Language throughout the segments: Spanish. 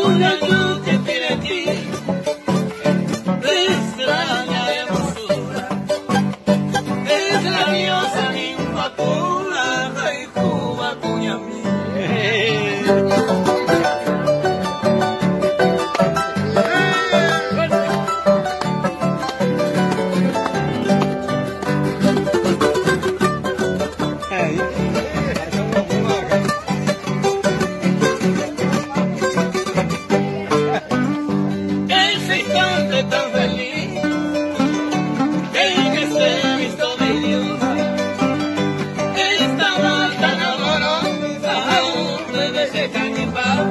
una luz que tiene aquí, de extraña hermosura, es la diosa ninfa pura, rey Cuba, cuña mía. Ese instante tan feliz en que se he visto mi diosa, estaba tan amorosa, aún me dejé cañipar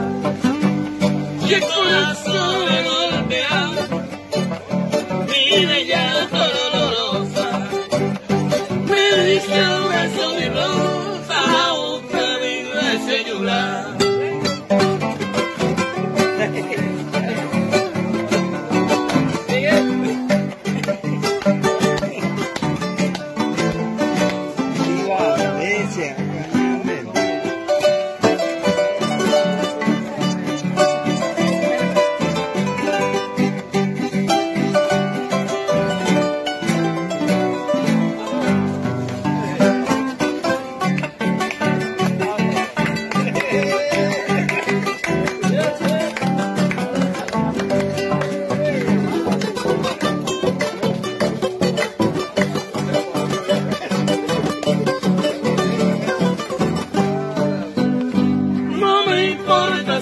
y el corazón me golpea, mi bella dolorosa, me dice un beso mi rosa, aún que vive ese llorar.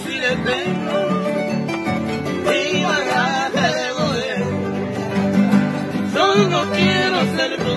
Si le tengo mi bagaje de poder, solo quiero ser tu